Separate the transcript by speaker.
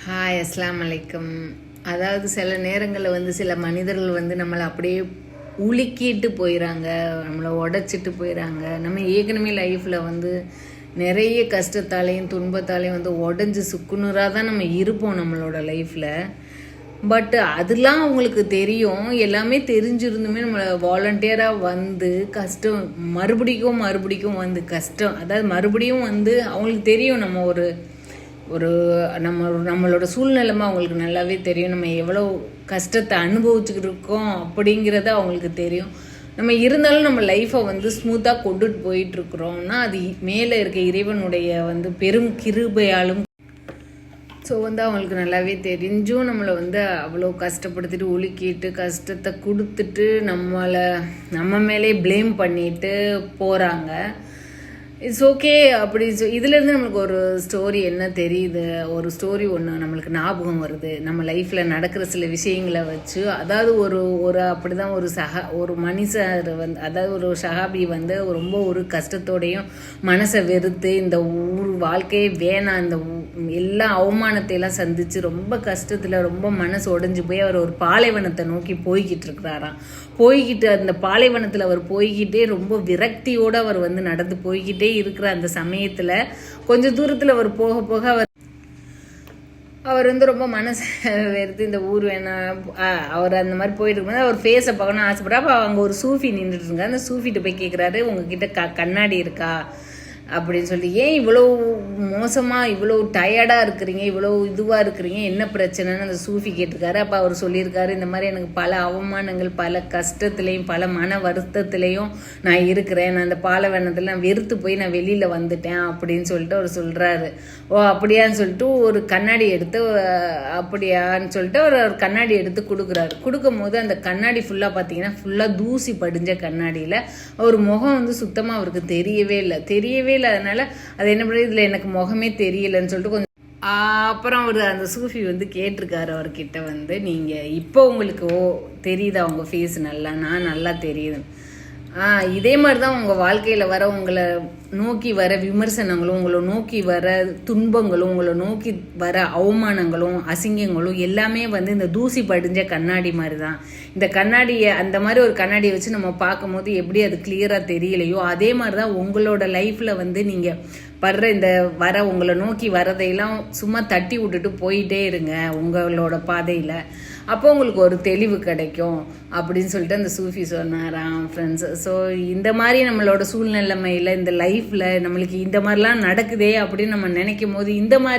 Speaker 1: Hi, அஸ்ஸலாமு அலைக்கும். அதாவது சில நேரங்களில் சில மனிதர்கள் நம்மளை அப்படியே உலுக்கிட்டு போயிடறாங்க, நம்மளை உடச்சிட்டு போயிடறாங்க. நம்ம ஏற்கனவே லைஃப்பில் நிறைய கஷ்டத்தாலையும் துன்பத்தாலையும் உடஞ்சி சுக்குநூறாக தான் நம்ம இருப்போம் நம்மளோட லைஃப்பில். பட் அதெல்லாம் அவங்களுக்கு தெரியும். எல்லாமே தெரிஞ்சிருந்துமே நம்மளை வாலண்டியராக கஷ்டம் மறுபடிக்கும் கஷ்டம், அதாவது மறுபடியும் அவங்களுக்கு தெரியும் நம்ம ஒரு ஒரு நம்மளோட சூழ்நிலைமை அவங்களுக்கு நல்லாவே தெரியும். நம்ம எவ்வளோ கஷ்டத்தை அனுபவிச்சுக்கிட்டு இருக்கோம் அப்படிங்கிறத அவங்களுக்கு தெரியும். நம்ம இருந்தாலும் நம்ம லைஃப்பை ஸ்மூத்தாக கொண்டுட்டு போயிட்டுருக்குறோம்னா அது மேலே இருக்க இறைவனுடைய பெரும் கிருபையாலும். ஸோ அவங்களுக்கு நல்லாவே தெரிஞ்சும் நம்மளை அவ்வளோ கஷ்டப்படுத்திட்டு உலுக்கிட்டு கஷ்டத்தை கொடுத்துட்டு நம்ம மேலே ப்ளேம் பண்ணிட்டு போகிறாங்க. It's okay. அப்படி இதுலேருந்து நம்மளுக்கு ஒரு ஸ்டோரி என்ன தெரியுது, ஒரு ஸ்டோரி ஒன்று நம்மளுக்கு ஞாபகம் வருது. நம்ம லைஃப்பில் நடக்கிற சில விஷயங்களை வச்சு, அதாவது ஒரு அப்படி தான் ஒரு மனுஷர் அதாவது ஒரு சஹாபி ரொம்ப ஒரு கஷ்டத்தோடையும் மனசை வெறுத்து இந்த ஊர் வாழ்க்கையே வேணாம், இந்த எல்லா அவமானத்தையெல்லாம் சந்தித்து ரொம்ப கஷ்டத்தில் ரொம்ப மனசு உடஞ்சி போய் அவர் ஒரு பாலைவனத்தை நோக்கி போய்கிட்டு இருக்கிறாராம். அந்த பாலைவனத்தில் அவர் போய்கிட்டே ரொம்ப விரக்தியோடு அவர் நடந்து போய்கிட்டே இருக்கிற அந்த சமயத்தில் கொஞ்சம் தூரத்தில் அவர் போக போக அவர் ரொம்ப மனசை வெறுத்து இந்த ஊர் வேணாம், அவர் அந்த மாதிரி போயிட்டு இருக்கும்போது அவர் ஃபேஸை பார்க்கணும்னு ஆசைப்படுறா. அப்போ அங்கே ஒரு சூஃபி நின்றுட்டு இருக்காங்க. அந்த சூஃபிட்ட போய் கேட்குறாரு, உங்ககிட்ட கண்ணாடி இருக்கா அப்படின்னு சொல்லி, ஏன் இவ்வளோ மோசமாக இவ்வளோ டயர்டாக இருக்கிறீங்க, இவ்வளோ இதுவாக இருக்கிறீங்க, என்ன பிரச்சனைன்னு அந்த சூஃபி கேட்டிருக்காரு. அப்போ அவர் சொல்லியிருக்காரு, இந்த மாதிரி எனக்கு பல அவமானங்கள் பல கஷ்டத்துலேயும் பல மன வருத்தத்துலேயும் நான் இருக்கிறேன், நான் அந்த பாலைவனத்தில் நான் வெறுத்து போய் நான் வெளியில் வந்துட்டேன் அப்படின்னு சொல்லிட்டு அவர் சொல்கிறாரு. ஓ அப்படியான்னு சொல்லிட்டு ஒரு கண்ணாடி எடுத்து அப்படியான்னு சொல்லிட்டு ஒரு கண்ணாடி எடுத்து கொடுக்குறாரு. கொடுக்கும் போது அந்த கண்ணாடி ஃபுல்லாக பார்த்தீங்கன்னா ஃபுல்லாக தூசி படிஞ்ச கண்ணாடியில் அவர் முகம் சுத்தமாக அவருக்கு தெரியவே இல்லை. அதனால அது என்ன பண்ணுறது, இதில் எனக்கு முகமே தெரியலன்னு சொல்லிட்டு கொஞ்சம் அப்புறம் அவர் அந்த சூஃபி கேட்டிருக்காரு அவர்கிட்ட, நீங்கள் இப்போ உங்களுக்கு தெரியுதா உங்கள் ஃபேஸ் நல்லா, நான் நல்லா தெரியுது. இதே மாதிரி தான் உங்கள் வாழ்க்கையில் வர உங்களை நோக்கி வர விமர்சனங்களும் உங்களை நோக்கி வர துன்பங்களும் உங்களை நோக்கி வர அவமானங்களும் அசிங்கங்களும் எல்லாமே இந்த தூசி படிஞ்ச கண்ணாடி மாதிரி தான். இந்த கண்ணாடியை அந்த மாதிரி ஒரு கண்ணாடியை வச்சு நம்ம பார்க்கும்போது எப்படி அது கிளியராக தெரியலையோ அதே மாதிரி தான் உங்களோட லைஃப்பில் நீங்கள் படுற இந்த உங்களை நோக்கி வரதையெல்லாம் சும்மா தட்டி விட்டுட்டு போயிட்டே இருங்க உங்களோட பாதையில். அப்போ உங்களுக்கு ஒரு தெளிவு கிடைக்கும் அப்படின்னு சொல்லிட்டு அந்த சூஃபி சொன்னாராம் ஃப்ரெண்ட்ஸ். ஸோ இந்த மாதிரி நம்மளோட சூழ்நிலைமையில் இந்த லைஃப்பில் நம்மளுக்கு இந்த மாதிரிலாம் நடக்குதே அப்படின்னு நம்ம நினைக்கும் போது இந்த மாதிரி